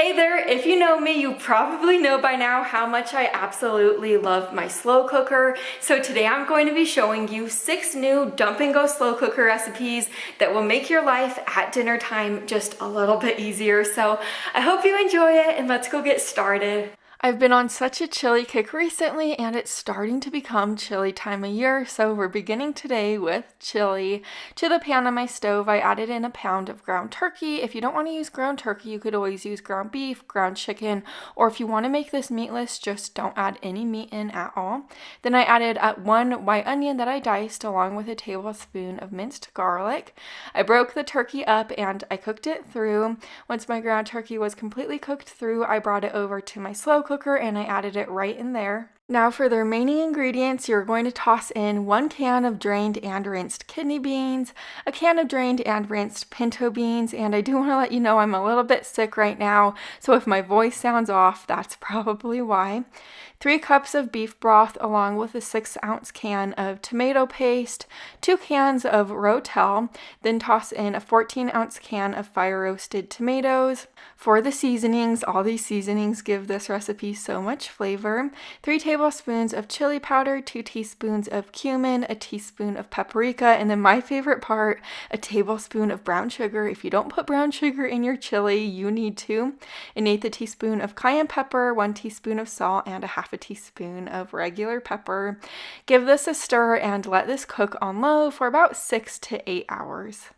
Hey there, if you know me, you probably know by now how much I absolutely love my slow cooker. So today I'm going to be showing you 6 new dump and go slow cooker recipes that will make your life at dinner time just a little bit easier. So I hope you enjoy it and let's go get started. I've been on such a chili kick recently and it's starting to become chili time of year, so we're beginning today with chili. To the pan on my stove, I added in a pound of ground turkey. If you don't want to use ground turkey, you could always use ground beef, ground chicken, or if you want to make this meatless, just don't add any meat in at all. Then I added 1 white onion that I diced along with a tablespoon of minced garlic. I broke the turkey up and I cooked it through. Once my ground turkey was completely cooked through, I brought it over to my slow cooker and I added it right in there. Now for the remaining ingredients, you're going to toss in 1 can of drained and rinsed kidney beans, a can of drained and rinsed pinto beans, and I do want to let you know I'm a little bit sick right now, so if my voice sounds off, that's probably why. 3 cups of beef broth along with a 6-ounce can of tomato paste, 2 cans of Rotel, then toss in a 14-ounce can of fire roasted tomatoes. For the seasonings, all these seasonings give this recipe so much flavor. 3 tablespoons of chili powder, 2 teaspoons of cumin, a teaspoon of paprika, and then my favorite part, a tablespoon of brown sugar. If you don't put brown sugar in your chili, you need to. An 1/8 teaspoon of cayenne pepper, 1 teaspoon of salt, and a 1/2 teaspoon of regular pepper. Give this a stir and let this cook on low for about 6 to 8 hours.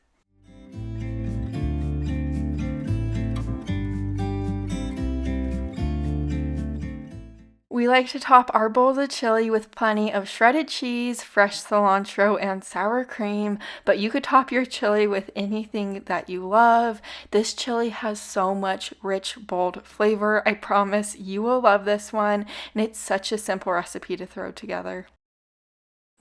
We like to top our bowls of chili with plenty of shredded cheese, fresh cilantro, and sour cream, but you could top your chili with anything that you love. This chili has so much rich, bold flavor. I promise you will love this one, and it's such a simple recipe to throw together.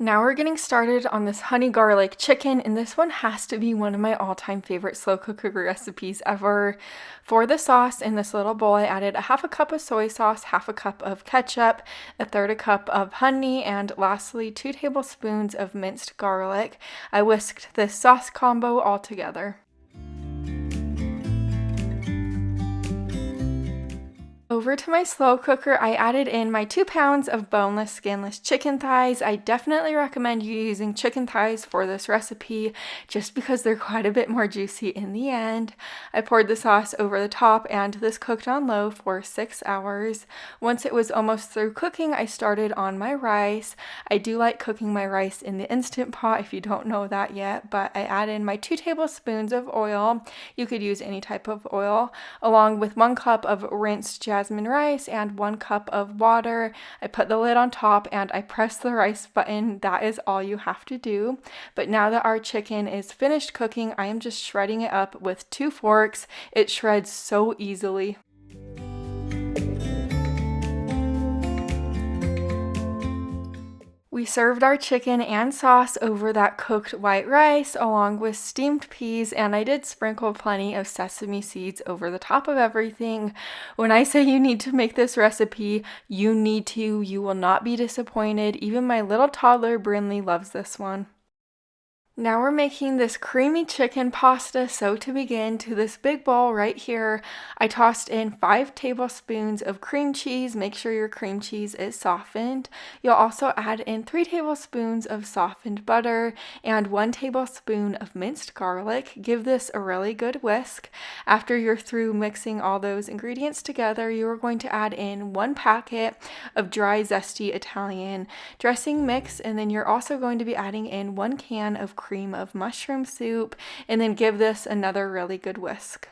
Now we're getting started on this honey garlic chicken, and this one has to be one of my all-time favorite slow cooker recipes ever. For the sauce in this little bowl, I added 1/2 cup of soy sauce, 1/2 cup of ketchup, 1/3 cup of honey, and lastly 2 tablespoons of minced garlic. I whisked this sauce combo all together. Over to my slow cooker, I added in my 2 pounds of boneless, skinless chicken thighs. I definitely recommend you using chicken thighs for this recipe just because they're quite a bit more juicy in the end. I poured the sauce over the top and this cooked on low for 6 hours. Once it was almost through cooking, I started on my rice. I do like cooking my rice in the Instant Pot if you don't know that yet, but I add in my 2 tablespoons of oil. You could use any type of oil, along with 1 cup of rinsed jasmine rice and 1 cup of water. I put the lid on top and I press the rice button. That is all you have to do. But now that our chicken is finished cooking, I am just shredding it up with 2 forks. It shreds so easily. We served our chicken and sauce over that cooked white rice along with steamed peas, and I did sprinkle plenty of sesame seeds over the top of everything. When I say you need to make this recipe, you need to. You will not be disappointed. Even my little toddler Brinley loves this one. Now we're making this creamy chicken pasta, so to begin, to this big bowl right here, I tossed in 5 tablespoons of cream cheese. Make sure your cream cheese is softened. You'll also add in 3 tablespoons of softened butter and 1 tablespoon of minced garlic. Give this a really good whisk. After you're through mixing all those ingredients together, you are going to add in 1 packet of dry, zesty Italian dressing mix, and then you're also going to be adding in 1 can of cream of mushroom soup, and then give this another really good whisk.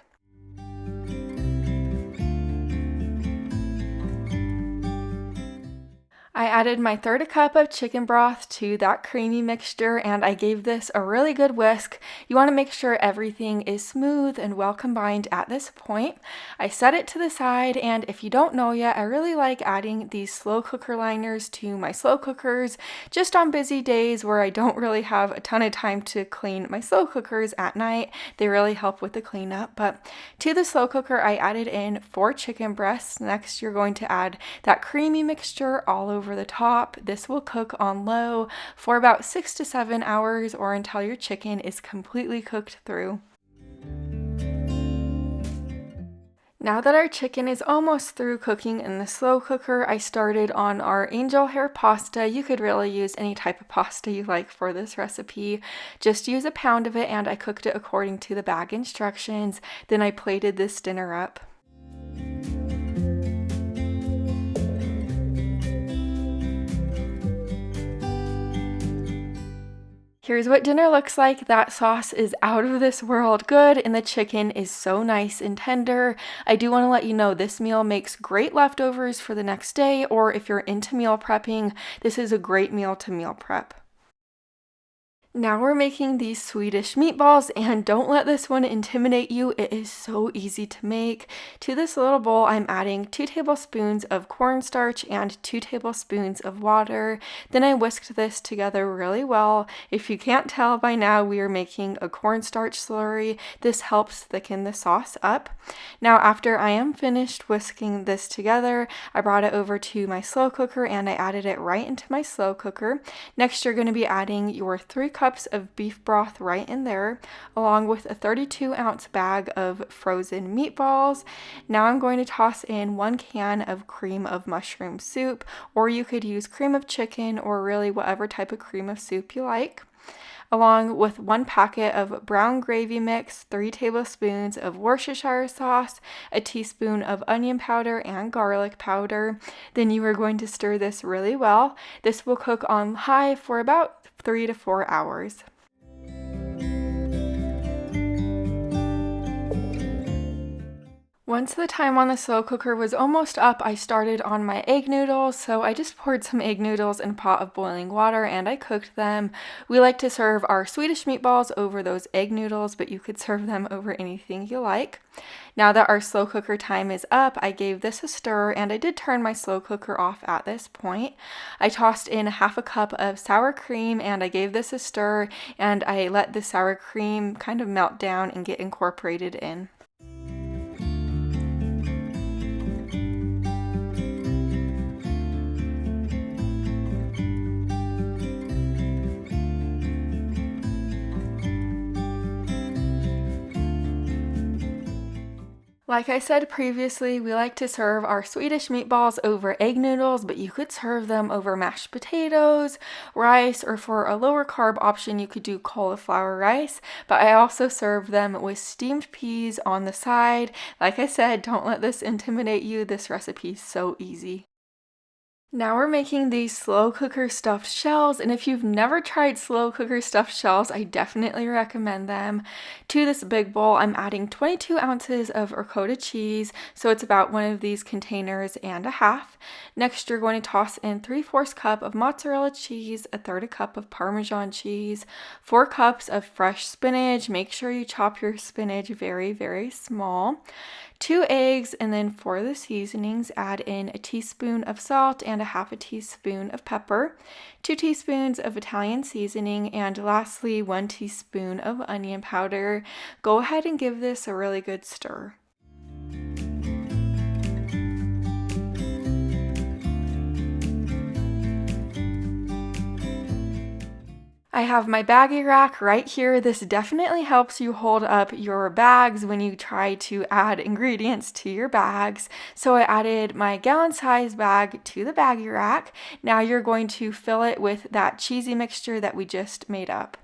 I added my 1/3 cup of chicken broth to that creamy mixture and I gave this a really good whisk. You want to make sure everything is smooth and well combined at this point. I set it to the side, and if you don't know yet, I really like adding these slow cooker liners to my slow cookers just on busy days where I don't really have a ton of time to clean my slow cookers at night. They really help with the cleanup. But to the slow cooker, I added in 4 chicken breasts. Next, you're going to add that creamy mixture all over the top. This will cook on low for about 6 to 7 hours or until your chicken is completely cooked through. Now that our chicken is almost through cooking in the slow cooker, I started on our angel hair pasta. You could really use any type of pasta you like for this recipe. Just use a pound of it, and I cooked it according to the bag instructions. Then I plated this dinner up. Here's what dinner looks like. That sauce is out of this world good, and the chicken is so nice and tender. I do want to let you know this meal makes great leftovers for the next day, or if you're into meal prepping, this is a great meal to meal prep. Now we're making these Swedish meatballs, and don't let this one intimidate you. It is so easy to make. To this little bowl, I'm adding 2 tablespoons of cornstarch and 2 tablespoons of water. Then I whisked this together really well. If you can't tell by now, we are making a cornstarch slurry. This helps thicken the sauce up. Now after I am finished whisking this together, I brought it over to my slow cooker and I added it right into my slow cooker. Next, you're going to be adding your 3 cups of beef broth right in there, along with a 32-ounce bag of frozen meatballs. Now I'm going to toss in 1 can of cream of mushroom soup, or you could use cream of chicken, or really whatever type of cream of soup you like, along with 1 packet of brown gravy mix, 3 tablespoons of Worcestershire sauce, a teaspoon of onion powder and garlic powder. Then you are going to stir this really well. This will cook on high for about 3 to 4 hours. Once the time on the slow cooker was almost up, I started on my egg noodles. So I just poured some egg noodles in a pot of boiling water and I cooked them. We like to serve our Swedish meatballs over those egg noodles, but you could serve them over anything you like. Now that our slow cooker time is up, I gave this a stir, and I did turn my slow cooker off at this point. I tossed in 1/2 cup of sour cream and I gave this a stir, and I let the sour cream kind of melt down and get incorporated in. Like I said previously, we like to serve our Swedish meatballs over egg noodles, but you could serve them over mashed potatoes, rice, or for a lower carb option, you could do cauliflower rice. But I also serve them with steamed peas on the side. Like I said, don't let this intimidate you. This recipe is so easy. Now we're making these slow cooker stuffed shells, and if you've never tried slow cooker stuffed shells, I definitely recommend them. To this big bowl, I'm adding 22 ounces of ricotta cheese, so it's about one of these containers and a half. Next, you're going to toss in 3/4 cup of mozzarella cheese, a 1/3 cup of Parmesan cheese, 4 cups of fresh spinach. Make sure you chop your spinach very, very small. 2 eggs, and then for the seasonings, add in a teaspoon of salt and a 1/2 teaspoon of pepper, 2 teaspoons of Italian seasoning, and lastly 1 teaspoon of onion powder. Go ahead and give this a really good stir. I have my baggie rack right here. This definitely helps you hold up your bags when you try to add ingredients to your bags. So I added my gallon-sized bag to the baggie rack. Now you're going to fill it with that cheesy mixture that we just made up.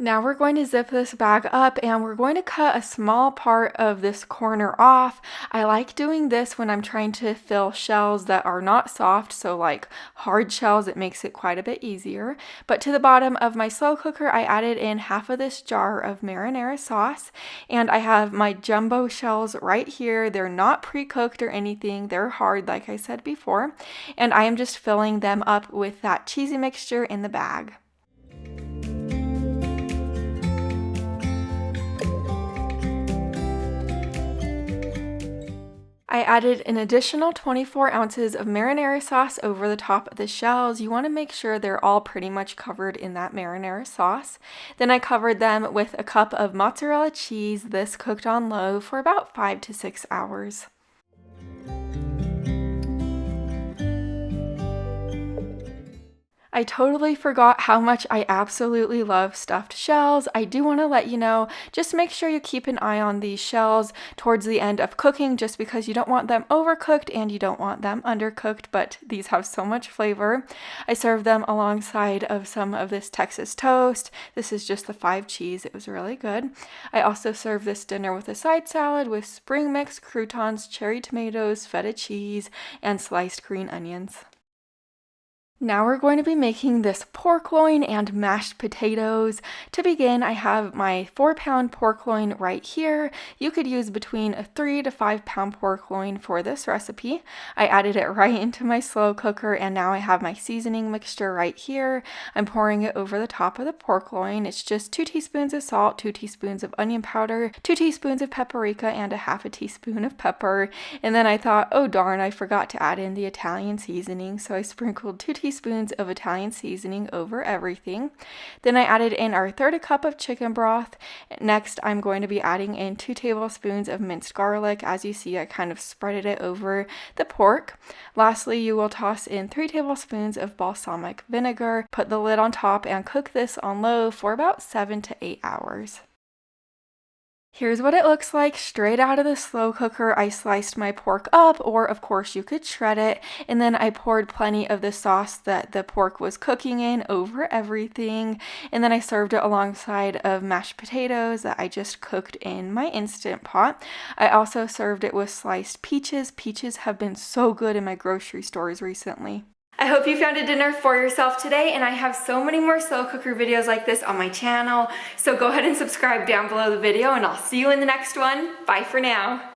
Now we're going to zip this bag up, and we're going to cut a small part of this corner off. I like doing this when I'm trying to fill shells that are not soft, so like hard shells, it makes it quite a bit easier. But to the bottom of my slow cooker, I added in 1/2 of this jar of marinara sauce, and I have my jumbo shells right here. They're not pre-cooked or anything. They're hard, like I said before, and I am just filling them up with that cheesy mixture in the bag. I added an additional 24 ounces of marinara sauce over the top of the shells. You want to make sure they're all pretty much covered in that marinara sauce. Then I covered them with a cup of mozzarella cheese. This cooked on low for about 5 to 6 hours. I totally forgot how much I absolutely love stuffed shells. I do want to let you know, just make sure you keep an eye on these shells towards the end of cooking, just because you don't want them overcooked and you don't want them undercooked, but these have so much flavor. I served them alongside of some of this Texas toast. This is just the 5 cheese. It was really good. I also served this dinner with a side salad with spring mix, croutons, cherry tomatoes, feta cheese, and sliced green onions. Now we're going to be making this pork loin and mashed potatoes. To begin, I have my 4-pound pork loin right here. You could use between a 3 to 5-pound pork loin for this recipe. I added it right into my slow cooker, and now I have my seasoning mixture right here. I'm pouring it over the top of the pork loin. It's just 2 teaspoons of salt, 2 teaspoons of onion powder, 2 teaspoons of paprika, and a half a teaspoon of pepper. And then I thought, oh darn, I forgot to add in the Italian seasoning, so I sprinkled 2 teaspoons of Italian seasoning over everything. Then I added in our 1/3 cup of chicken broth. Next, I'm going to be adding in 2 tablespoons of minced garlic. As you see, I kind of spreaded it over the pork. Lastly, you will toss in 3 tablespoons of balsamic vinegar, put the lid on top, and cook this on low for about 7 to 8 hours. Here's what it looks like straight out of the slow cooker. I sliced my pork up, or of course you could shred it, and then I poured plenty of the sauce that the pork was cooking in over everything, and then I served it alongside of mashed potatoes that I just cooked in my Instant Pot. I also served it with sliced peaches. Peaches have been so good in my grocery stores recently. I hope you found a dinner for yourself today, and I have so many more slow cooker videos like this on my channel, so go ahead and subscribe down below the video, and I'll see you in the next one. Bye for now.